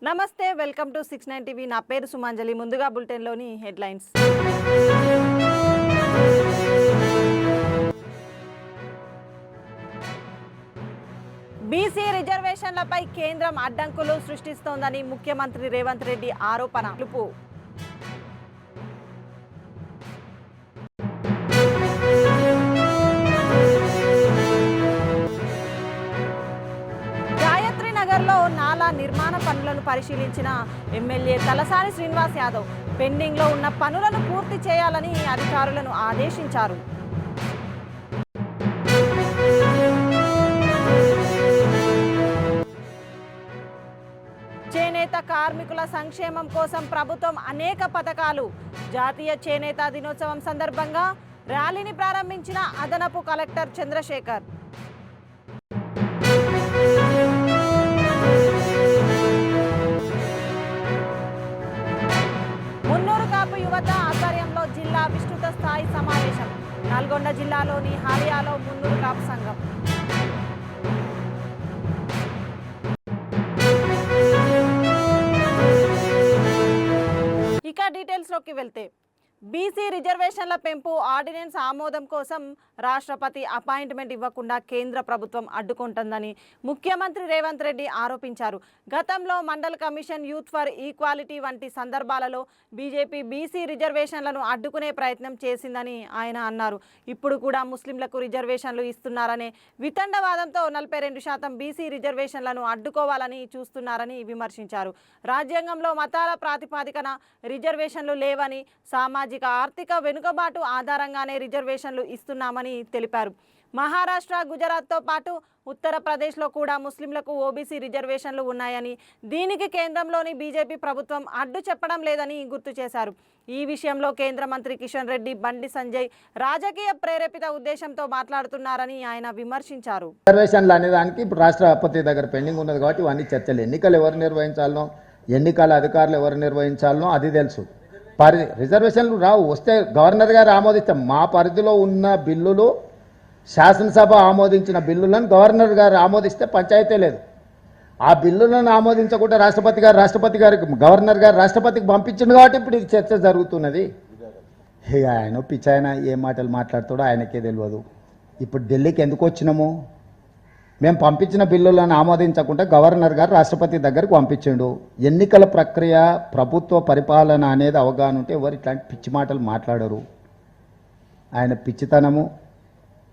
నమస్తే welcome to 69 TV నా పేరు సుమాంజలి ముందుగా బులెటిన్ లోని హెడ్లైన్స్ బీసీ రిజర్వేషన్లపై కేంద్రం అడ్డంకులు సృష్టిస్తోందని ముఖ్యమంత్రి రేవంత్ రెడ్డి ఆరోపణ నగర్లో నాలా నిర్మాణ పనులను పరిశీలించిన ఎమ్మెల్యే తలసాని శ్రీనివాస్ యాదవ్ పెండింగ్లో ఉన్న పనులను పూర్తి చేయాలని అధికారులను ఆదేశించారు. చేనేత కార్మికుల సంక్షేమం కోసం ప్రభుత్వం అనేక పథకాలు. జాతీయ చేనేత దినోత్సవం సందర్భంగా ర్యాలీని ప్రారంభించిన అదనపు కలెక్టర్ చంద్రశేఖర్. యువత ఆధ్వర్యంలో జిల్లా విస్తృత స్థాయి సమావేశం. నల్గొండ జిల్లాలోని హాలియాలో మున్నూరు కాపు సంఘం. ఇక డీటెయిల్స్ లోకి వెళ్తే బీసీ రిజర్వేషన్ల పెంపు ఆర్డినెన్స్ ఆమోదం కోసం రాష్ట్రపతి అపాయింట్మెంట్ ఇవ్వకుండా కేంద్ర ప్రభుత్వం అడ్డుకుంటుందని ముఖ్యమంత్రి రేవంత్ రెడ్డి ఆరోపించారు. గతంలో mandal commission youth for equality వంటి సందర్భాలలో బీజేపీ బీసీ రిజర్వేషన్లను అడ్డుకునే ప్రయత్నం చేసిందని ఆయన అన్నారు. ఇప్పుడు కూడా ముస్లింలకు రిజర్వేషన్లు ఇస్తున్నారనే వితండవాదంతో 42% బీసీ రిజర్వేషన్లను అడ్డుకోవాలని చూస్తున్నారని విమర్శించారు. రాజ్యాంగంలో మతాల ప్రాతిపదికన రిజర్వేషన్లు లేవని, సామాజిక ఆర్థిక వెనుకబాటు ఆధారంగానే రిజర్వేషన్లు ఇస్తున్నామని తెలిపారు. మహారాష్ట్ర, గుజరాత్తో పాటు ఉత్తరప్రదేశ్లో కూడా ముస్లింలకు ఓబీసీ రిజర్వేషన్లు ఉన్నాయని, దీనికి కేంద్రంలోని బీజేపీ ప్రభుత్వం అడ్డు చెప్పడం లేదని గుర్తు చేశారు. ఈ విషయంలో కేంద్ర మంత్రి కిషన్ రెడ్డి, బండి సంజయ్ రాజకీయ ప్రేరేపిత ఉద్దేశంతో మాట్లాడుతున్నారని ఆయన విమర్శించారు. రిజర్వేషన్లు అనే దానికి ఇప్పుడు రాష్ట్రపతి దగ్గర పెండింగ్ ఉన్నది కాబట్టి ఇవన్నీ చర్చలు. ఎన్నికలు ఎవరు నిర్వహించాలనో, ఎన్నికల అధికారులు ఎవరు నిర్వహించాలనో అది తెలుసు. రిజర్వేషన్లు రావు, వస్తే గవర్నర్ గారు ఆమోదిస్తాం. మా పరిధిలో ఉన్న బిల్లులు, శాసనసభ ఆమోదించిన బిల్లులను గవర్నర్ గారు ఆమోదిస్తే పంచాయతీ లేదు. ఆ బిల్లులను ఆమోదించకుండా రాష్ట్రపతి గారికి గవర్నర్ గారు రాష్ట్రపతికి పంపించింది కాబట్టి ఇప్పుడు ఇది చర్చ జరుగుతున్నది. ఆయన పిచ్చాయన ఏం మాటలు మాట్లాడుతాడో ఆయనకే తెలియదు. ఇప్పుడు ఢిల్లీకి ఎందుకు వచ్చినాము? మేము పంపించిన బిల్లులను ఆమోదించకుండా గవర్నర్ గారు రాష్ట్రపతి దగ్గరకు పంపించిండు. ఎన్నికల ప్రక్రియ, ప్రభుత్వ పరిపాలన అనేది అవగాహన ఉంటే ఎవరు ఇట్లాంటి పిచ్చి మాటలు మాట్లాడరు. ఆయన పిచ్చితనము,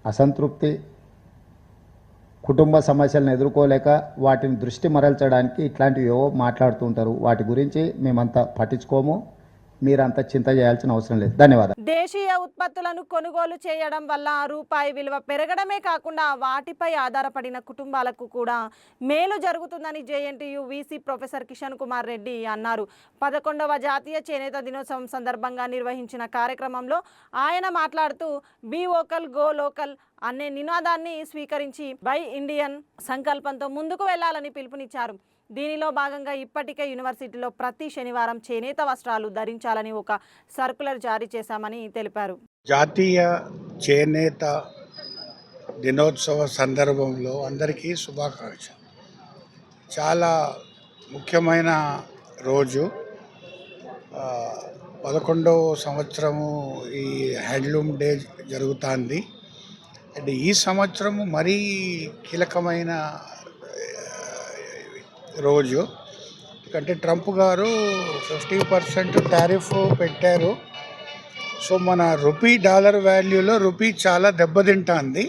అసంతృప్తి, కుటుంబ సమస్యలను ఎదుర్కోలేక వాటిని దృష్టి మరల్చడానికి ఇట్లాంటివి ఏవో మాట్లాడుతుంటారు. వాటి గురించి మేమంతా పట్టించుకోము. మీరంతా చింత చేయాల్సిన అవసరం లేదు. ధన్యవాదాలు. దేశీయ ఉత్పత్తులను కొనుగోలు చేయడం వల్ల రూపాయి విలువ పెరగడమే కాకుండా వాటిపై ఆధారపడిన కుటుంబాలకు కూడా మేలు జరుగుతుందని JNTU VC professor Kishan Kumar Reddy అన్నారు. 11వ జాతీయ చేనేత దినోత్సవం సందర్భంగా నిర్వహించిన కార్యక్రమంలో ఆయన మాట్లాడుతూ బీ వోకల్ గో లోకల్ అనే నినాదాన్ని స్వీకరించి బై ఇండియన్ సంకల్పంతో ముందుకు వెళ్లాలని పిలుపునిచ్చారు. దీనిలో భాగంగా ఇప్పటికే యూనివర్సిటీలో ప్రతి శనివారం చేనేత వస్త్రాలు ధరించాలని ఒక సర్కులర్ జారీ చేశామని తెలిపారు. జాతీయ చేనేత దినోత్సవ సందర్భంలో అందరికీ శుభాకాంక్షలు. చాలా ముఖ్యమైన రోజు. 11వ సంవత్సరము ఈ హ్యాండ్లూమ్ డే జరుగుతుంది. అండ్ ఈ సంవత్సరము మరీ కీలకమైన రోజు. ఎందుకంటే ట్రంప్ గారు 50% టారిఫ్ పెట్టారు. సో మన రూపీ డాలర్ వాల్యూలో రూపీ చాలా దెబ్బతింటుంది.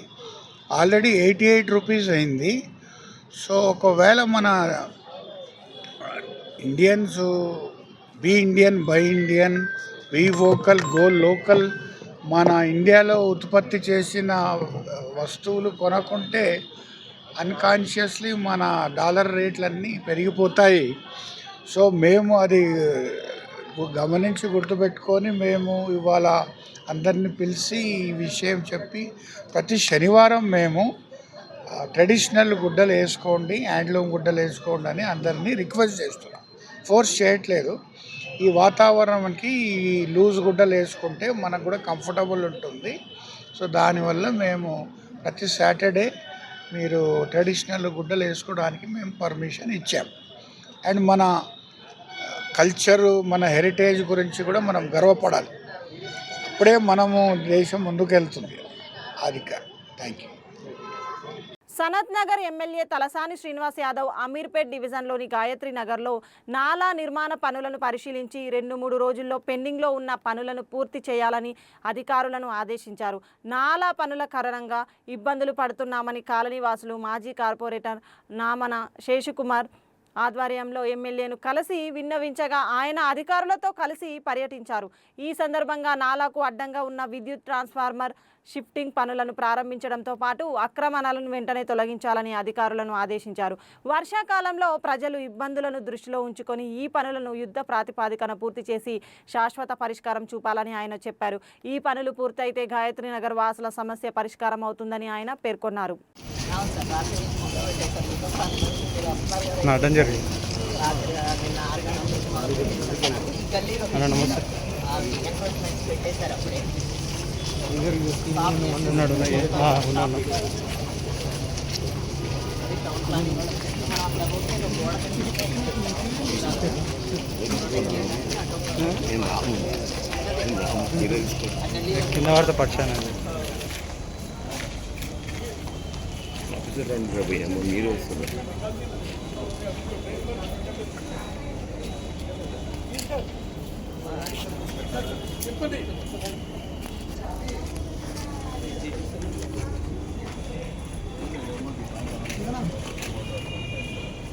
ఆల్రెడీ 88 రూపీస్ అయింది. సో ఒకవేళ మన Indians be Indian buy Indian, be vocal go local, మన ఇండియాలో ఉత్పత్తి చేసిన వస్తువులు కొనకుంటే అన్కాన్షియస్లీ మన డాలర్ రేట్లన్నీ పెరిగిపోతాయి. సో మేము అది గమనించి గుర్తుపెట్టుకొని మేము ఇవాళ అందరిని పిలిచి ఈ విషయం చెప్పి ప్రతి శనివారం మేము ట్రెడిషనల్ గుడ్డలు వేసుకోండి, హ్యాండ్లూమ్ గుడ్డలు వేసుకోండి అని అందరినీ రిక్వెస్ట్ చేస్తున్నాం. ఫోర్స్ చేయట్లేదు. ఈ వాతావరణంకి ఈ లూజ్ గుడ్డలు వేసుకుంటే మనకు కూడా కంఫర్టబుల్ ఉంటుంది. సో దానివల్ల మేము ప్రతి సాటర్డే మీరు ట్రెడిషనల్ గుడ్డలు వేసుకోవడానికి మేము పర్మిషన్ ఇచ్చాం. అండ్ మన కల్చరు మన హెరిటేజ్ గురించి కూడా మనం గర్వపడాలి. అప్పుడే మనము దేశం ముందుకెళ్తుంది. అది thank you. Sanath Nagar MLA Talasani Srinivas Yadav Ameerpet డివిజన్లోని గాయత్రి నగర్లో నాలా నిర్మాణ పనులను పరిశీలించి 2-3 రోజుల్లో పెండింగ్లో ఉన్న పనులను పూర్తి చేయాలని అధికారులను ఆదేశించారు. నాలా పనుల కారణంగా ఇబ్బందులు పడుతున్నామని కాలనీవాసులు మాజీ కార్పొరేటర్ నామన శేషకుమార్ ఆధ్వర్యంలో ఎమ్మెల్యేను కలిసి విన్నవించగా ఆయన అధికారులతో కలిసి పర్యటించారు. ఈ సందర్భంగా నాలాకు అడ్డంగా ఉన్న విద్యుత్ ట్రాన్స్ఫార్మర్ షిఫ్టింగ్ పనులను ప్రారంభించడంతో పాటు అక్రమణలను వెంటనే తొలగించాలని అధికారులను ఆదేశించారు. వర్షాకాలంలో ప్రజలు ఇబ్బందులను దృష్టిలో ఉంచుకొని ఈ పనులను యుద్ధ ప్రాతిపదికన పూర్తి చేసి శాశ్వత పరిష్కారం చూపాలని ఆయన చెప్పారు. ఈ పనులు పూర్తయితే గాయత్రి నగర్ వాసుల సమస్య పరిష్కారం అవుతుందని ఆయన పేర్కొన్నారు. కింద పడితే పడిచానండి. మీరు వస్తున్నారు.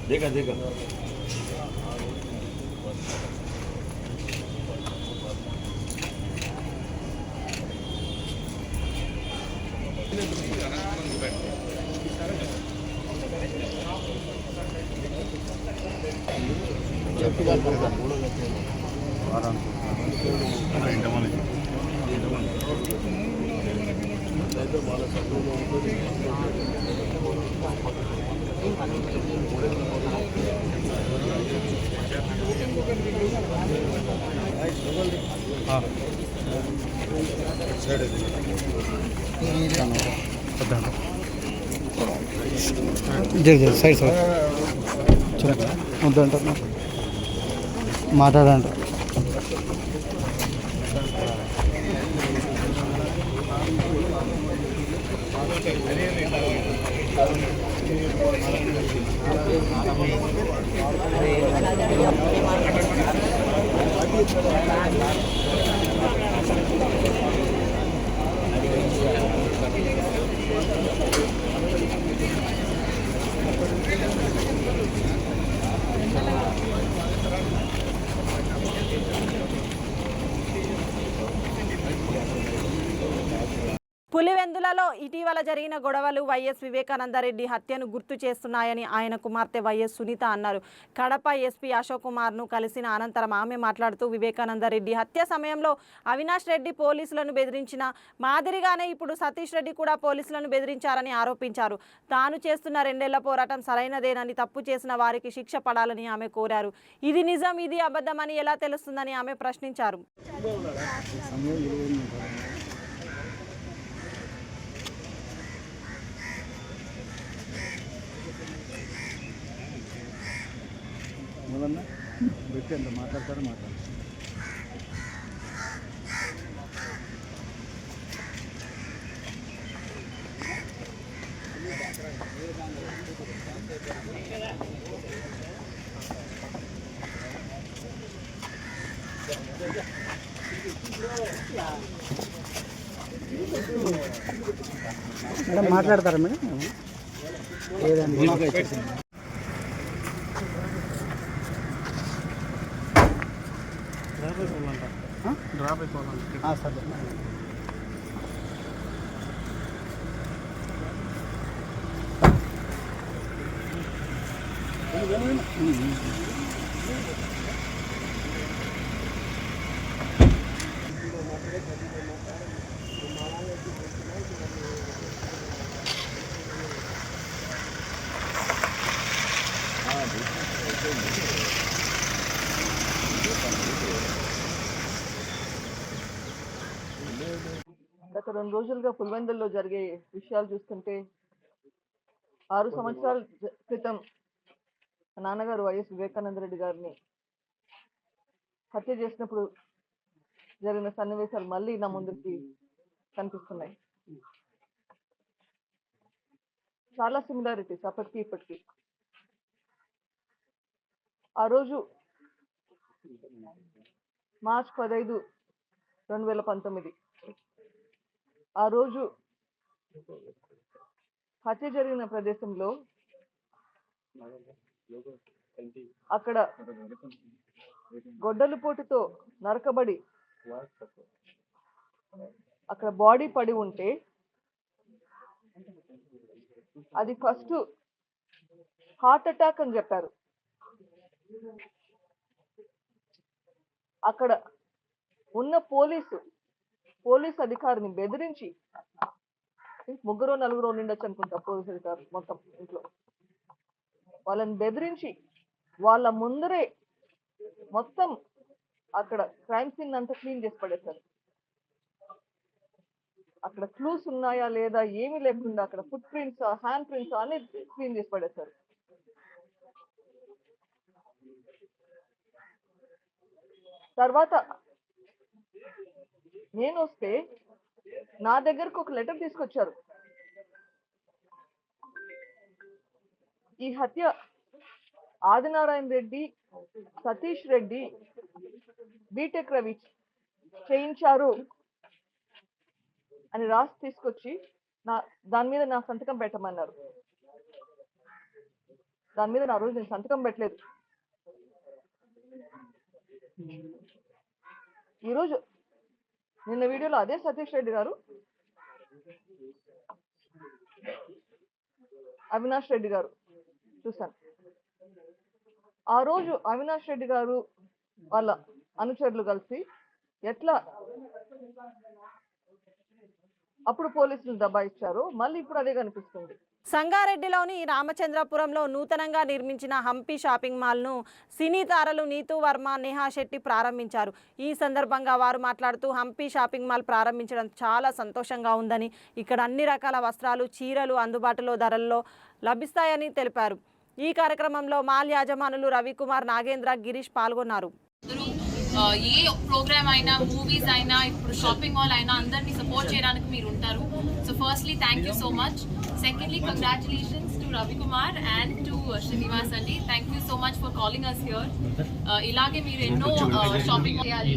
देखा देखा సైడ్ సార్ వద్దంట మాట్లాడంట. పులివెందులలో ఇటీవల జరిగిన గొడవలు వైఎస్ వివేకానందరెడ్డి హత్యను గుర్తు చేస్తున్నాయని ఆయన కుమార్తె వైఎస్ సునీత అన్నారు. కడప ఎస్పీ అశోక్ కుమార్ను కలిసిన అనంతరం ఆమె మాట్లాడుతూ వివేకానందరెడ్డి హత్య సమయంలో అవినాష్ రెడ్డి పోలీసులను బెదిరించిన మాదిరిగానే ఇప్పుడు సతీష్ రెడ్డి కూడా పోలీసులను బెదిరించారని ఆరోపించారు. తాను చేస్తున్న 2 ఏళ్ల పోరాటం సరైనదేనని, తప్పు చేసిన వారికి శిక్ష పడాలని ఆమె కోరారు. ఇది నిజం, ఇది అబద్ధమని ఎలా తెలుస్తుందని ఆమె ప్రశ్నించారు. మాట్లాడతాడు మేడం మాట్లాడతారా మేడం? ఏదండి డ్రాప్ అయిపోవాలంట. సరే గత 2 రోజులుగా పులివెందుల్లో జరిగే విషయాలు చూస్తుంటే 6 సంవత్సరాల క్రితం మా నాన్నగారు వైఎస్ వివేకానంద రెడ్డి గారిని హత్య చేసినప్పుడు జరిగిన సన్నివేశాలు మళ్ళీ నా ముందుకి కనిపిస్తున్నాయి. చాలా సిమిలారిటీస్ అప్పటికి ఇప్పటికి. ఆ రోజు మార్చ్ 15, 2019 ఆ రోజు హత్య జరిగిన ప్రదేశంలో అక్కడ గొడ్డలి పోటుతో నరకబడి అక్కడ బాడీ పడి ఉంటే అది ఫస్ట్ హార్ట్ అటాక్ అని చెప్పారు. అక్కడ ఉన్న పోలీస్ అధికారిని బెదిరించి, 3-4 ఉండొచ్చు అనుకుంటా పోలీస్ అధికారులు మొత్తం ఇంట్లో, వాళ్ళని బెదిరించి వాళ్ళ ముందరే మొత్తం అక్కడ క్రైమ్ సీన్ అంతా క్లీన్ చేసి పడేశారు. అక్కడ క్లూస్ ఉన్నాయా లేదా ఏమీ లేకుండా అక్కడ ఫుట్ ప్రింట్స్, హ్యాండ్ ప్రింట్స్ అన్ని క్లీన్ చేసి పడేశారు. తర్వాత నేను వస్తే నా దగ్గరకు ఒక లెటర్ తీసుకొచ్చారు. ఈ హత్య ఆదినారాయణ రెడ్డి, సతీష్ రెడ్డి, బీటెక్ రవి చేయించారు అని రాసి తీసుకొచ్చి దాని మీద నా సంతకం పెట్టమన్నారు. దాని మీద నా రోజు నేను సంతకం పెట్టలేదు. ఈరోజు నిన్న వీడియోలో అదే సతీష్ రెడ్డి గారు, అవినాష్ రెడ్డి గారు చూశాను. ఆ రోజు అవినాష్ రెడ్డి గారు వాళ్ళ అనుచరులు కలిసి ఎట్లా అప్పుడు పోలీసులు దబాయిచ్చారు, మళ్ళీ ఇప్పుడు అదే కనిపిస్తుంది. సంగారెడ్డిలోని రామచంద్రపురంలో నూతనంగా నిర్మించిన హంపి షాపింగ్ మాల్ను సినీ తారలు నీతూ వర్మ, నేహా శెట్టి ప్రారంభించారు. ఈ సందర్భంగా వారు మాట్లాడుతూ హంపి షాపింగ్ మాల్ ప్రారంభించడం చాలా సంతోషంగా ఉందని, ఇక్కడ అన్ని రకాల వస్త్రాలు, చీరలు అందుబాటులో ధరల్లో లభిస్తాయని తెలిపారు. ఈ కార్యక్రమంలో మాల్ యాజమానులు రవికుమార్, నాగేంద్ర, గిరీష్ పాల్గొన్నారు. ఏ ప్రోగ్రామ్ అయినా, మూవీస్ అయినా, ఇప్పుడు షాపింగ్ మాల్ అయినా అందరినీ సపోర్ట్ చేయడానికి మీరు ఉంటారు. So firstly thank you so much. Secondly congratulations to Ravikumar and to Srinivas అండి. Thank you so much for calling us here. ఇలాగే మీరు ఎన్నో షాపింగ్ చేయాలి.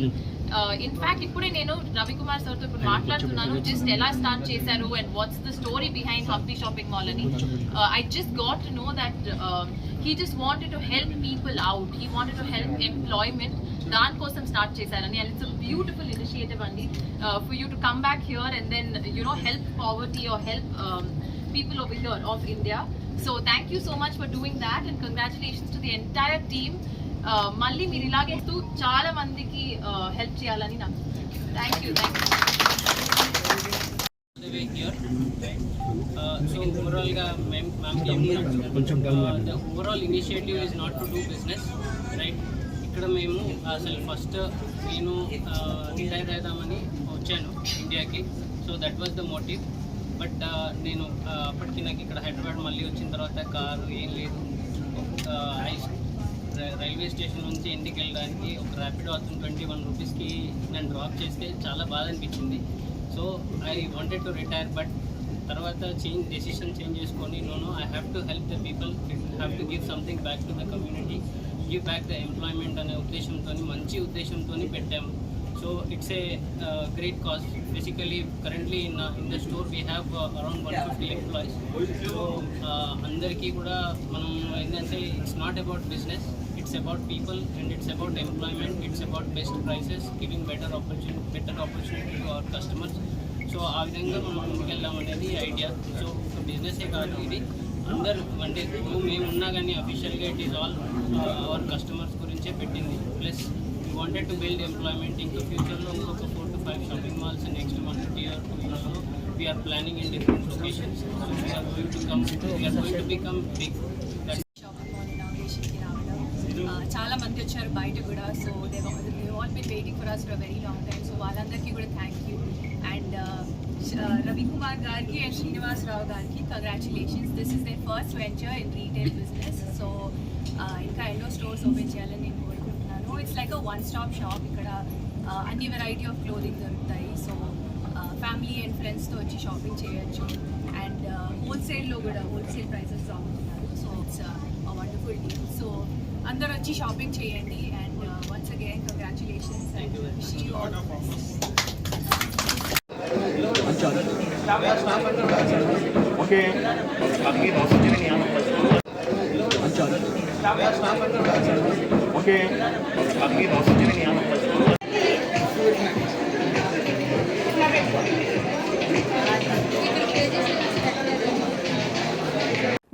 ఇన్ఫాక్ట్ ఇప్పుడే నేను రవికుమార్ సార్తో ఇప్పుడు మాట్లాడుతున్నాను, జస్ట్ ఎలా స్టార్ట్ చేశారు and what's the story behind Hampi shopping mall అని. I just got to know that he just wanted to help people out. He wanted to help employment. దానికోసం స్టార్ట్ చేశారని. And it's a beautiful initiative అండి for you to come back here and then help poverty or help people over here of India. So thank you so much for doing that and congratulations to the entire team. మళ్ళీ మీరు ఇలాగే చాలా మందికి help చేయాలని నాకు. Thank you. So overall the overall initiative is not to do business, right? ఇక్కడ మేము అసలు ఫస్ట్ నేను రిటైర్ అవుదామని వచ్చాను ఇండియాకి. So that was the motive. But నేను అప్పటికి నాకు ఇక్కడ హైదరాబాద్ మళ్ళీ వచ్చిన తర్వాత కారు ఏం లేదు. రైల్వే స్టేషన్ నుంచి ఇంటికి వెళ్ళడానికి ఒక ర్యాపిడో అతను 21 రూపీస్కి నేను డ్రాప్ చేస్తే చాలా బాధ అనిపించింది. So I wanted to retire. But తర్వాత డెసిషన్ చేంజ్ చేసుకొని no I have to help the people, have to give something back to the community, give back the employment అనే ఉద్దేశంతో, మంచి ఉద్దేశంతో పెట్టాము. So it's a great cause. Basically currently in the store we have around 150 employees. So అందరికీ కూడా మనం ఏంటంటే it's not about business, it's about people and it's about employment, it's about best prices, giving better opportunity to our customers. So ఆ విధంగా మనం ముందుకెళ్దాం అనేది idea. So బిజినెసే కాదు ఇది, అందరు అంటే మేము ఉన్నా కానీ అఫీషియల్గా it is all our customers గురించే పెట్టింది. Plus we wanted to build employment. ఇంకా ఫ్యూచర్లో ఇంకొక 4 to 5 shopping malls next 1 to 2 years we're planning in different locations. We're going to become big. చాలా మంది వచ్చారు బయట కూడా. So they all been waiting for us for a very long time. So వాళ్ళందరికీ కూడా థ్యాంక్ యూ. అండ్ రవికుమార్ గారికి and Srinivas Rao గారికి congratulations. This is their first venture in retail business. So ఇంకా ఎన్నో స్టోర్స్ ఓపెన్ చేయాలని నేను కోరుకుంటున్నాను. It's like a one stop shop. ఇక్కడ అన్ని వెరైటీ ఆఫ్ క్లోదింగ్ దొరుకుతాయి. సో ఫ్యామిలీ అండ్ ఫ్రెండ్స్తో వచ్చి షాపింగ్ చేయొచ్చు. అండ్ హోల్సేల్లో కూడా హోల్సేల్ ప్రైసెస్ అమ్ముతున్నారు. So it's wonderful deal. So అందరూ వచ్చి షాపింగ్ చేయండి. And once again congratulations and wish you all the best. Okay बाकी दोस्तों ने नहीं आना ओके बाकी दोस्तों ने नहीं आना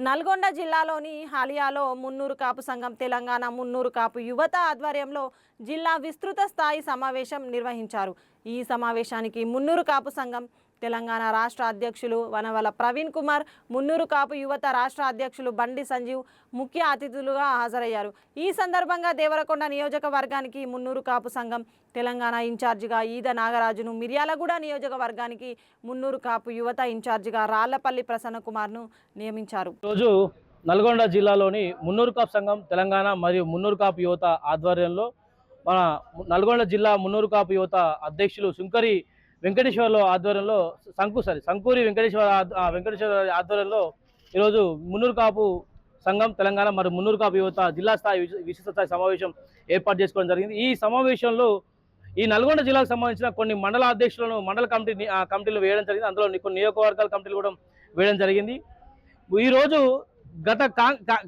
నల్గొండ జిల్లాలోని హాలియాలో మున్నూరు కాపు సంఘం తెలంగాణ మున్నూరు కాపు యువత ఆధ్వర్యంలో జిల్లా విస్తృత స్థాయి సమావేశం నిర్వహించారు. ఈ సమావేశానికి మున్నూరు కాపు సంఘం తెలంగాణ రాష్ట్ర అధ్యక్షులు వనవల ప్రవీణ్ కుమార్, మున్నూరు కాపు యువత రాష్ట్ర అధ్యక్షులు బండి సంజీవ్ ముఖ్య అతిథులుగా హాజరయ్యారు. ఈ సందర్భంగా దేవరకొండ నియోజకవర్గానికి మున్నూరు కాపు సంఘం తెలంగాణ ఇన్ఛార్జిగా ఈద నాగరాజును, మిర్యాలగూడ నియోజకవర్గానికి మున్నూరు కాపు యువత ఇన్ఛార్జిగా రాళ్లపల్లి ప్రసన్న కుమార్ను నియమించారు. రోజు నల్గొండ జిల్లాలోని మున్నూరు కాపు సంఘం తెలంగాణ మరియు మున్నూరు కాపు యువత ఆధ్వర్యంలో మన నల్గొండ జిల్లా మున్నూరు కాపు యువత అధ్యక్షులు సుంకరి వెంకటేశ్వర్ల ఆధ్వర్యంలో సంకూరి వెంకటేశ్వర ఆధ్వర్యంలో ఈరోజు మున్నూరు కాపు సంఘం తెలంగాణ మరియు మున్నూరు కాపు యువత జిల్లా స్థాయి విశిష్ట స్థాయి సమావేశం ఏర్పాటు చేసుకోవడం జరిగింది. ఈ సమావేశంలో ఈ నల్గొండ జిల్లాకు సంబంధించిన కొన్ని మండల అధ్యక్షులను మండల కమిటీలు వేయడం జరిగింది. అందులో కొన్ని నియోజకవర్గాల కమిటీలు కూడా వేయడం జరిగింది. ఈరోజు గత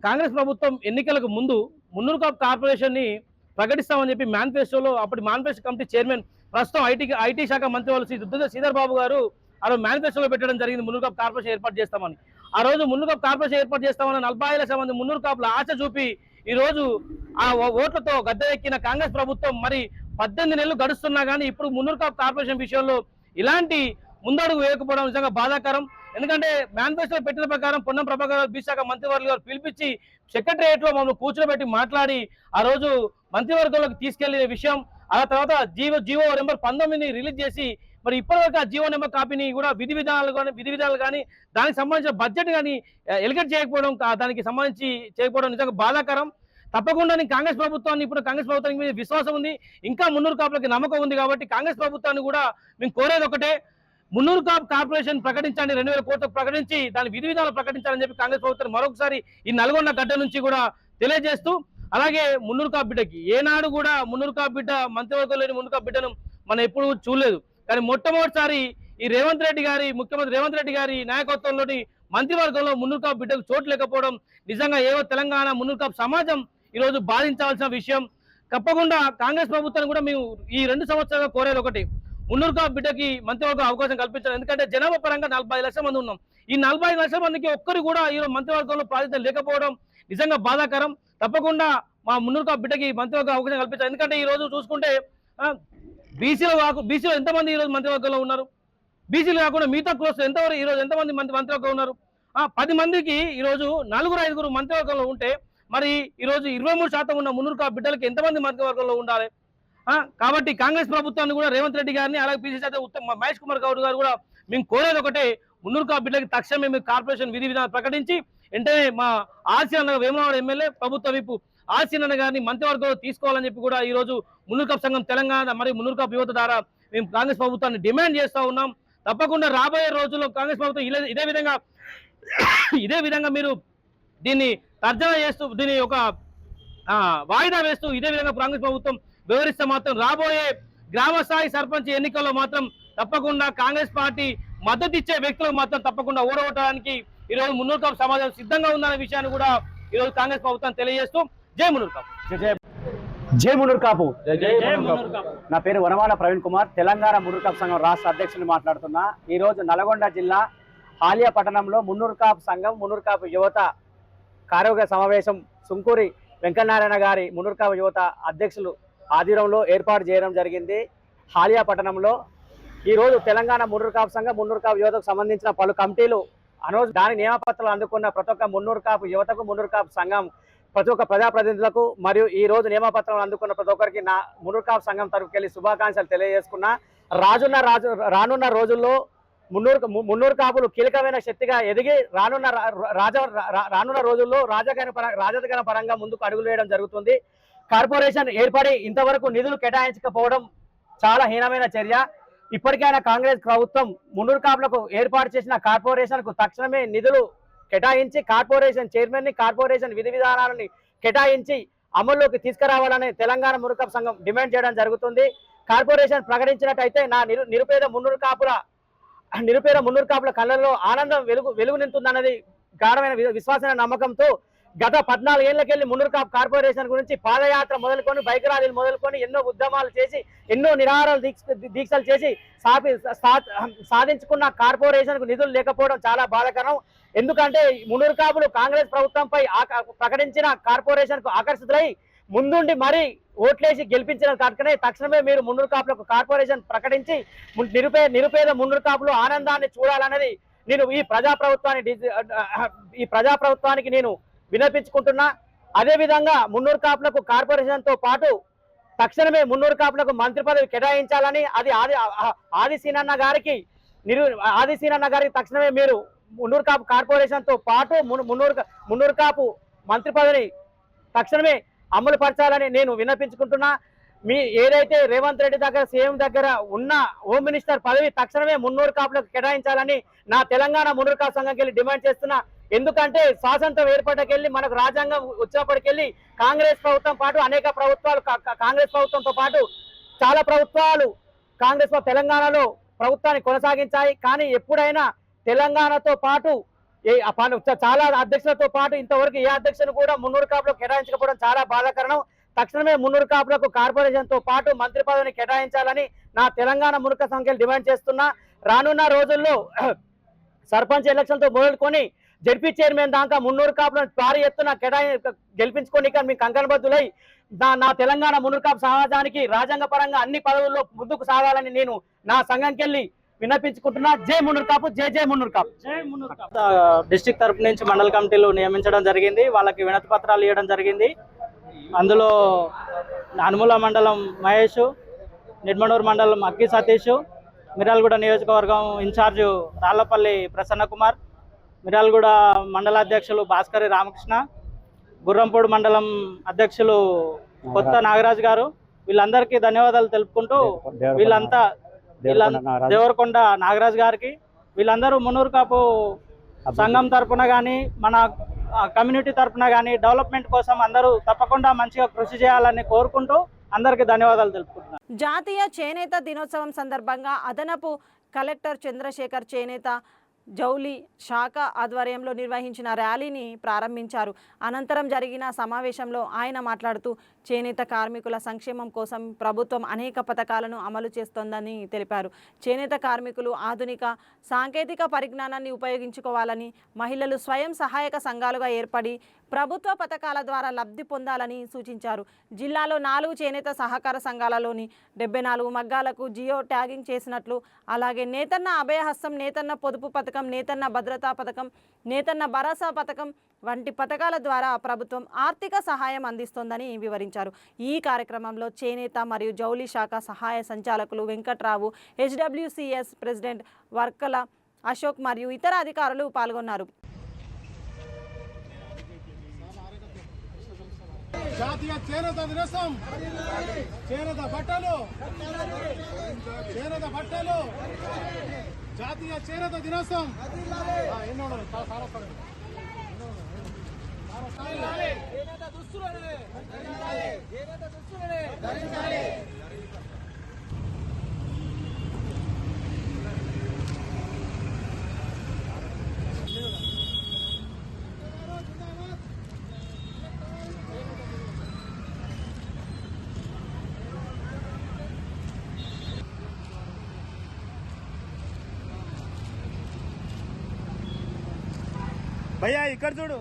కాంగ్రెస్ ప్రభుత్వం ఎన్నికలకు ముందు మున్నూరు కాపు కార్పొరేషన్ని ప్రకటిస్తామని చెప్పి మేనిఫెస్టోలో అప్పటి మేనిఫెస్టో కమిటీ చైర్మన్ ప్రస్తుతం ఐటీ శాఖ మంత్రి వాళ్ళు శ్రీధర్ బాబు గారు ఆ రోజు మేనిఫెస్టోలో పెట్టడం జరిగింది. మున్నూరు కాపు కార్పొరేషన్ ఏర్పాటు చేస్తామని. ఆ రోజు మున్నూరు కాపు కార్పొరేషన్ ఏర్పాటు చేస్తామని 40 లక్షల మంది మున్నూరు కాపుల ఆశ చూపి ఈ రోజు ఆ ఓట్లతో గద్దెక్కిన కాంగ్రెస్ ప్రభుత్వం మరి 18 నెలలు గడుస్తున్నా కానీ ఇప్పుడు మున్నూరు కాపు కార్పొరేషన్ విషయంలో ఇలాంటి ముందడుగు వేయకపోవడం నిజంగా బాధాకరం. ఎందుకంటే మేనిఫెస్టో పెట్టిన ప్రకారం పొన్నం ప్రభాకర్ బీసీ శాఖ మంత్రివర్గ గారు పిలిపించి సెక్రటరియట్ లో మమ్మల్ని కూర్చోబెట్టి మాట్లాడి ఆ రోజు మంత్రివర్గంలోకి తీసుకెళ్లిన విషయం, ఆ తర్వాత జీవో నెంబర్ 19 రిలీజ్ చేసి మరి ఇప్పటివరకు ఆ జీవో నెంబర్ కాపీని కూడా విధి విధానాలు కానీ దానికి సంబంధించిన బడ్జెట్ కానీ ఎలిగేట్ చేయకపోవడం, దానికి సంబంధించి చేయకపోవడం నిజంగా బాధాకరం. తప్పకుండా కాంగ్రెస్ ప్రభుత్వాన్ని ఇప్పుడు కాంగ్రెస్ ప్రభుత్వానికి మీద విశ్వాసం ఉంది, ఇంకా మున్నూరు కాపులకి నమ్మకం ఉంది. కాబట్టి కాంగ్రెస్ ప్రభుత్వాన్ని కూడా మేము కోరేది ఒకటే, మున్నూరు కాపు కార్పొరేషన్ ప్రకటించండి, 2000 కోట్లకు ప్రకటించి దాని విధి విధానాలు ప్రకటించాలని చెప్పి కాంగ్రెస్ ప్రభుత్వాన్ని మరొకసారి ఈ నల్గొండ గడ్డ నుంచి కూడా తెలియజేస్తూ, అలాగే మున్నూరు కాపు బిడ్డకి ఏనాడు కూడా మున్నూరు కాపు బిడ్డ మంత్రివర్గంలో లేని మున్నూరు కాపు బిడ్డను మనం ఎప్పుడు చూడలేదు. కానీ మొట్టమొదటిసారి ఈ ముఖ్యమంత్రి రేవంత్ రెడ్డి గారి నాయకత్వంలోని మంత్రివర్గంలో మున్నూరు కాపు బిడ్డకు చోటు లేకపోవడం నిజంగా ఏవో తెలంగాణ మున్నూరు కాపు సమాజం ఈరోజు బాధించాల్సిన విషయం. తప్పకుండా కాంగ్రెస్ ప్రభుత్వాన్ని కూడా మేము ఈ 2 సంవత్సరాలుగా కోరేది ఒకటి, మున్నూరు కాపు బిడ్డకి మంత్రివర్గం అవకాశం కల్పించాలి. ఎందుకంటే జనాభా పరంగా 45 లక్షల మంది ఉన్నాం. ఈ 45 లక్షల మందికి ఒక్కరు కూడా ఈరోజు మంత్రివర్గంలో ప్రాతినిధ్యం లేకపోవడం నిజంగా బాధాకరం. తప్పకుండా మా మున్నూరు కాపు బిడ్డకి మంత్రివర్గం అవకాశం కల్పించాలి. ఎందుకంటే ఈ రోజు చూసుకుంటే బీసీలో ఎంతమంది ఈరోజు మంత్రివర్గంలో ఉన్నారు, బీసీలు కాకుండా మిగతా క్లోజ్ ఎంతవరకు ఈరోజు ఎంతమంది మంత్రివర్గంలో ఉన్నారు? 10 మందికి ఈరోజు 4-5 మంత్రివర్గంలో ఉంటే మరి ఈరోజు 23% ఉన్న మున్నూరు కాపు బిడ్డలకి ఎంతమంది మంత్రివర్గంలో ఉండాలి? కాబట్టి కాంగ్రెస్ ప్రభుత్వాన్ని కూడా రేవంత్ రెడ్డి గారిని అలాగే పిసిసి మహేష్ కుమార్ గౌడ్ గారు కూడా మేము కోరేది ఒకటే, మున్నూరు కాపు బిడ్డలకి తక్షణమే మేము కార్పొరేషన్ విధి విధానం ప్రకటించి వెంటనే మా ఆర్సీఎన్ వేములవాడ ఎమ్మెల్యే ప్రభుత్వ విపు ఆర్సీఎన్ గారిని మంత్రివర్గంలో తీసుకోవాలని చెప్పి కూడా ఈ రోజు మున్నూరు కాపు సంఘం తెలంగాణ మరియు మున్నూరు కాపు యువత ద్వారా మేము కాంగ్రెస్ ప్రభుత్వాన్ని డిమాండ్ చేస్తూ ఉన్నాం. తప్పకుండా రాబోయే రోజుల్లో కాంగ్రెస్ ప్రభుత్వం ఇదే విధంగా మీరు దీన్ని తర్జన చేస్తూ దీన్ని ఒక వాయిదా వేస్తూ ఇదే విధంగా కాంగ్రెస్ ప్రభుత్వం వివరిస్తే మాత్రం రాబోయే గ్రామ స్థాయి సర్పంచ్ ఎన్నికల్లో మాత్రం తప్పకుండా కాంగ్రెస్ పార్టీ మద్దతు ఇచ్చే వ్యక్తులకు మాత్రం తప్పకుండా ఓడగొట్టడానికి ఈరోజు మున్నూరు కాపు సమాజం సిద్ధంగా ఉందనే విషయాన్ని కూడా ఈరోజు కాంగ్రెస్ ప్రభుత్వం తెలియజేస్తూ జై మున్నూరు కాపు. జై మున్నూరు కాపు. నా పేరు వనమాల ప్రవీణ్ కుమార్, తెలంగాణ మున్నూరు కాపు సంఘం రాష్ట్ర అధ్యక్షుని మాట్లాడుతున్నా. ఈ రోజు నల్గొండ జిల్లా హాలియా పట్టణంలో మున్నూరు కాపు సంఘం మున్నూరు కాపు యువత కార్యవర్గ సమావేశం సుంకూరి వెంకటనారాయణ గారి మున్నూరు కాపు యువత అధ్యక్షులు ఆధ్వర్యంలో ఏర్పాటు చేయడం జరిగింది. హాలియా పట్టణంలో ఈరోజు తెలంగాణ మున్నూరు కాపు సంఘం మున్నూరు కాపు యువతకు సంబంధించిన పలు కమిటీలు దాని నియమపత్రాలు అందుకున్న ప్రతి ఒక్క మున్నూరు కాపు యువతకు మున్నూరు కాపు సంఘం ప్రతి ఒక్క ప్రజాప్రతినిధులకు మరియు ఈ రోజు నియమపత్రాలు అందుకున్న ప్రతి ఒక్కరికి నా మున్నూరు కాపు సంఘం తరఫుకెళ్ళి శుభాకాంక్షలు తెలియజేసుకున్నా. రానున్న రోజుల్లో మున్నూరు కాపులు కీలకమైన శక్తిగా ఎదిగి రానున్న రోజుల్లో రాజకీయ పరంగా ముందుకు అడుగులు వేయడం జరుగుతుంది. కార్పొరేషన్ ఏర్పడి ఇంతవరకు నిధులు కేటాయించకపోవడం చాలా హీనమైన చర్య. ఇప్పటికైనా కాంగ్రెస్ ప్రభుత్వం మున్నూరు కాపులకు ఏర్పాటు చేసిన కార్పొరేషన్ కు తక్షణమే నిధులు కేటాయించి కార్పొరేషన్ చైర్మన్ ని కార్పొరేషన్ విధి విధానాలని కేటాయించి అమల్లోకి తీసుకురావాలని తెలంగాణ మున్నూరు కాపు సంఘం డిమాండ్ చేయడం జరుగుతుంది. కార్పొరేషన్ ప్రకటించినట్టయితే నిరుపేద మున్నూరు కాపుల కళ్ళల్లో ఆనందం వెలుగు నింపుతుందన్నది గాఢమైన విశ్వాసమైన నమ్మకంతో గత 14 ఏళ్లకెళ్లి మున్నూరు కాపు కార్పొరేషన్ గురించి పాదయాత్ర మొదలుకొని బైక్ ర్యాలీలు మొదలుకొని ఎన్నో ఉద్యమాలు చేసి ఎన్నో నిరాహార దీక్షలు చేసి సాధించుకున్న కార్పొరేషన్ కు నిధులు లేకపోవడం చాలా బాధాకరం. ఎందుకంటే మున్నూరు కాపులు కాంగ్రెస్ ప్రభుత్వంపై ప్రకటించిన కార్పొరేషన్ కు ఆకర్షితులై ముందుండి మరీ ఓట్లేసి గెలిపించిన కాకనే తక్షణమే మీరు మున్నూరు కాపులకు కార్పొరేషన్ ప్రకటించి నిరుపేద మున్నూరు కాపులు ఆనందాన్ని చూడాలనేది నేను ఈ ప్రజాప్రభుత్వానికి నేను విన్నపించుకుంటున్నా. అదే విధంగా మున్నూరు కాపులకు కార్పొరేషన్ తో పాటు తక్షణమే మున్నూరు కాపులకు మంత్రి పదవి కేటాయించాలని అది ఆది సీనన్న గారికి తక్షణమే మీరు మున్నూరు కాపు కార్పొరేషన్ తో పాటు మున్నూరు కాపు మంత్రి పదవిని తక్షణమే అమలు పరచాలని నేను విన్నపించుకుంటున్నా. ఏదైతే రేవంత్ రెడ్డి దగ్గర సీఎం దగ్గర ఉన్న హోమ్ మినిస్టర్ పదవి తక్షణమే మున్నూరు కాపులకు కేటాయించాలని నా తెలంగాణ మున్నూరు కాపు సంఘంకి వెళ్ళి డిమాండ్ చేస్తున్నా. ఎందుకంటే స్వాతంత్రం ఏర్పడకెళ్ళి మనకు రాజ్యాంగం వచ్చినప్పటికెళ్ళి కాంగ్రెస్ ప్రభుత్వం పాటు అనేక ప్రభుత్వాలు కాంగ్రెస్ ప్రభుత్వంతో పాటు చాలా ప్రభుత్వాలు తెలంగాణలో ప్రభుత్వాన్ని కొనసాగించాయి. కానీ ఎప్పుడైనా తెలంగాణతో పాటు చాలా అధ్యక్షులతో పాటు ఇంతవరకు ఏ అధ్యక్షులు కూడా మున్నూరు కాపులకు కేటాయించకపోవడం చాలా బాధాకరణం. తక్షణమే మున్నూరు కాపులకు కార్పొరేషన్ తో పాటు మంత్రి పదవిని కేటాయించాలని నా తెలంగాణ మున్నూరు సంఖ్యలు డిమాండ్ చేస్తున్నా. రానున్న రోజుల్లో సర్పంచ్ ఎలక్షన్ తో మొదలుకొని జడ్పీ చైర్మన్ దాకా మున్నూరు కాపులను భారీ ఎత్తున గెలిపించుకొని మీకు కంకణబద్దులై నా తెలంగాణ మున్నూరు కాపు సమాజానికి రాజ్యాంగ పరంగా అన్ని పదవుల్లో ముందుకు సాగాలని నేను నా సంఘంకెళ్ళి విన్నపించుకుంటున్నా. జై మున్నూరు కాపు, జై జై మున్నూరు కాపు. డిస్ట్రిక్ట్ తరపు నుంచి మండల కమిటీలు నియమించడం జరిగింది. వాళ్ళకి వినతి పత్రాలు ఇవ్వడం జరిగింది. అందులో అనుముల మండలం మహేష్, నిడ్మనూరు మండలం అక్కి సతీష్, మిర్యాలగూడ నియోజకవర్గం ఇన్ఛార్జు రాళ్లపల్లి ప్రసన్న కుమార్, మిర్యాలగూడ మండల అధ్యక్షులు భాస్కరి రామకృష్ణ, గుర్రంపూడి మండలం అధ్యక్షులు కొత్త నాగరాజు గారు, వీళ్ళందరికీ ధన్యవాదాలు తెలుపుకుంటూ వీళ్ళంతా దేవరకొండ నాగరాజు గారికి, వీళ్ళందరూ మున్నూరు కాపు సంఘం తరఫున కానీ మన కమ్యూనిటీ తరఫున కానీ డెవలప్మెంట్ కోసం అందరూ తప్పకుండా మంచిగా కృషి చేయాలని కోరుకుంటూ అందరికీ ధన్యవాదాలు తెలుపుకుంటున్నాను. జాతీయ చేనేత దినోత్సవం సందర్భంగా అదనపు కలెక్టర్ చంద్రశేఖర్ చేనేత జౌలి శాఖ ఆధ్వర్యంలో నిర్వహించిన ర్యాలీని ప్రారంభించారు. అనంతరం జరిగిన సమావేశంలో ఆయన మాట్లాడుతూ చేనేత కార్మికుల సంక్షేమం కోసం ప్రభుత్వం అనేక పథకాలను అమలు చేస్తోందని తెలిపారు. చేనేత కార్మికులు ఆధునిక సాంకేతిక పరిజ్ఞానాన్ని ఉపయోగించుకోవాలని, మహిళలు స్వయం సహాయక సంఘాలుగా ఏర్పడి ప్రభుత్వ పథకాల ద్వారా లబ్ధి పొందాలని సూచించారు. జిల్లాలో 4 చేనేత సహకార సంఘాలలోని 74 మగ్గాలకు జియో ట్యాగింగ్ చేసినట్లు, అలాగే నేతన్న అభయహస్తం, నేతన్న పొదుపు పథకం, నేతన్న భద్రతా పథకం, నేతన్న భరోసా పథకం వంటి పథకాల ద్వారా ప్రభుత్వం ఆర్థిక సహాయం అందిస్తోందని వివరించారు. ఈ కార్యక్రమంలో చేనేత మరియు జౌలి శాఖ సహాయ సంచాలకులు వెంకట్రావు, HWCS ప్రెసిడెంట్ వర్కల అశోక్ మరియు ఇతర అధికారులు పాల్గొన్నారు. జాతీయ చేనేత దినోత్సవం, చేనేత బట్టలు, జాతీయ చేనేత దినోత్సవం. భయ్యా ఇక్కడ చూడు.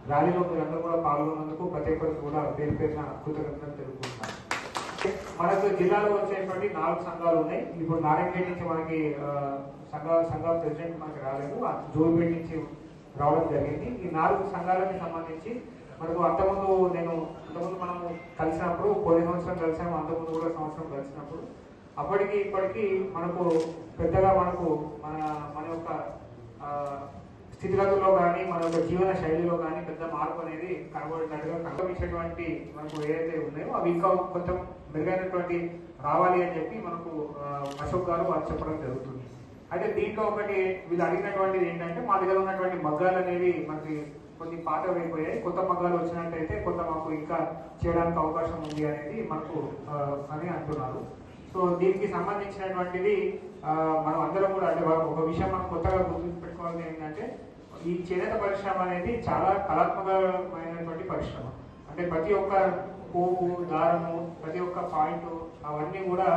ర్యాలీలో మీరందరూ కూడా పాల్గొన్నందుకు ప్రతి ఒక్కరికి కూడా పేరు పేరున కృతజ్ఞతలు తెలుపుకుంటున్నాను. మనకు జిల్లాలో వచ్చేటువంటి 4 సంఘాలు ఉన్నాయి. ఇప్పుడు నారాయణపేట నుంచి మనకి సంఘ ప్రెసిడెంట్ మనకి రాలేదు, జోగిపేట నుంచి రావడం జరిగింది. ఈ 4 సంఘాలకు సంబంధించి మనకు అంతకుముందు మనము కలిసినప్పుడు పోయిన సంవత్సరం కలిసాము, అంతకుముందు కూడా సంవత్సరం కలిసినప్పుడు అప్పటికి ఇప్పటికీ మనకు పెద్దగా మన యొక్క స్థితిగతుల్లో కానీ మన యొక్క జీవన శైలిలో కానీ పెద్ద మార్పు అనేది కనబడినట్టుగా కనిపించేటువంటి మనకు ఏదైతే ఉన్నాయో అవి ఇంకా కొంచెం మెరుగైనటువంటి రావాలి అని చెప్పి మనకు అశోక్ గారు వాళ్ళు చెప్పడం జరుగుతుంది. అయితే దీంట్లో ఒకటి వీళ్ళు అడిగినటువంటిది ఏంటంటే మా దగ్గర ఉన్నటువంటి మగ్గాలు అనేవి మనకి కొన్ని పాతవి అయిపోయాయి, కొత్త మగ్గాలు వచ్చినట్టయితే కొంత మాకు ఇంకా చేయడానికి అవకాశం ఉంది అనేది మనకు అని అంటున్నారు. సో దీనికి సంబంధించినటువంటిది మనం అందరం కూడా అంటే ఒక విషయం మనం కొత్తగా గుర్తుపెట్టుకోవాల్సింది ఏంటంటే ఈ చేనేత పరిశ్రమ అనేది చాలా కళాత్మకమైనటువంటి పరిశ్రమ. అంటే ప్రతి ఒక్క పోగు దారము, ప్రతి ఒక్క పాయింట్ అవన్నీ కూడా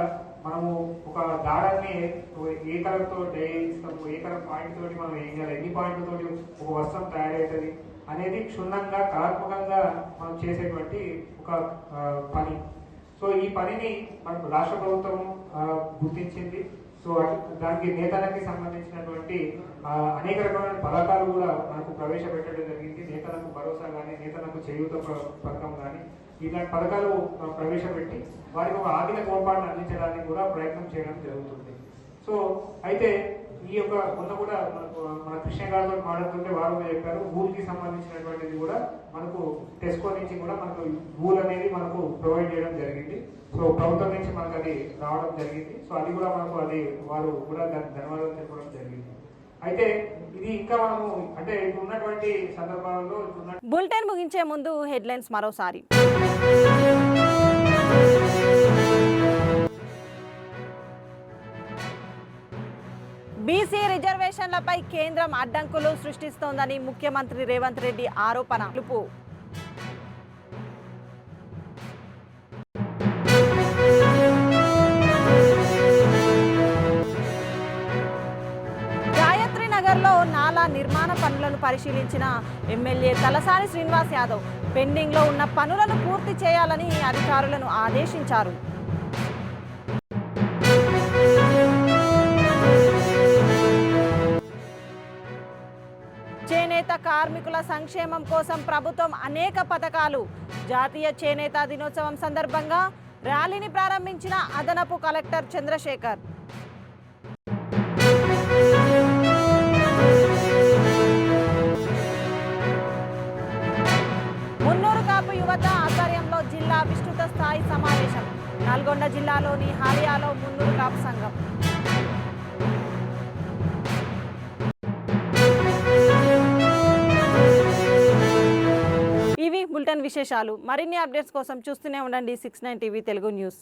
మనము ఒక దారాన్ని ఏ కలర్తో డైస్తాము, ఏ కలర్ పాయింట్ తోటి మనం ఏం చేయాలి, ఎన్ని పాయింట్ తోటి ఒక వస్త్రం తయారవుతుంది అనేది క్షుణ్ణంగా కళాత్మకంగా మనం చేసేటువంటి ఒక పని. సో ఈ పనిని మనకు రాష్ట్ర ప్రభుత్వం గుర్తించింది. సో దానికి నేతలకి సంబంధించినటువంటి అనేక రకమైన పథకాలు కూడా మనకు ప్రవేశపెట్టడం జరిగింది. నేతలకు భరోసా కానీ, నేతలకు చేయూత పథకం కానీ ఇలాంటి పథకాలు ప్రవేశపెట్టి వారికి ఒక ఆర్థిక తోడ్పాటును అందించడానికి కూడా ప్రయత్నం చేయడం జరుగుతుంది. సో అయితే ఈ యొక్క మొన్న కూడా మన కృష్ణ గారితో మాట్లాడుతుంటే వారు చెప్పారు ఊరికి సంబంధించినటువంటిది కూడా మనకు టెస్కో నుంచి కూడా మనకు ఊల్ అనేది మనకు ప్రొవైడ్ చేయడం జరిగింది. సో ప్రభుత్వం నుంచి మనకు అది రావడం జరిగింది. సో అది కూడా మనకు అది వారు కూడా దానికి ధన్యవాదాలు చెప్పడం జరిగింది. అయితే ఇది ఇంకా మనము అంటే ఉన్నటువంటి సందర్భాలలో బులెటిన్ ముగించే ముందు హెడ్లైన్స్ మరోసారి. బీసీ రిజర్వేషన్లపై కేంద్రం అడ్డంకులు సృష్టిస్తోందని ముఖ్యమంత్రి రేవంత్ రెడ్డి ఆరోపణ. గాయత్రి నగర్లో నాలా నిర్మాణ పనులను పరిశీలించిన ఎమ్మెల్యే తలసాని శ్రీనివాస్ యాదవ్ పెండింగ్లో ఉన్న పనులను పూర్తి చేయాలని అధికారులను ఆదేశించారు. చేనేత కార్మికుల సంక్షేమం కోసం ప్రభుత్వం అనేక పథకాలు. జాతీయ చేనేత దినోత్సవం సందర్భంగా ర్యాలీని ప్రారంభించిన అదనపు కలెక్టర్ చంద్రశేఖర్. మున్నూరు కాపు యువత ఆధ్వర్యంలో జిల్లా విస్తృత స్థాయి సమావేశం. నల్గొండ జిల్లాలోని హాలియాలో మున్నూరు కాపు సంఘం. ఇవి బులెటిన్ విశేషాలు. మరిన్ని అప్డేట్స్ కోసం చూస్తూనే ఉండండి 69 టీవీ తెలుగు న్యూస్.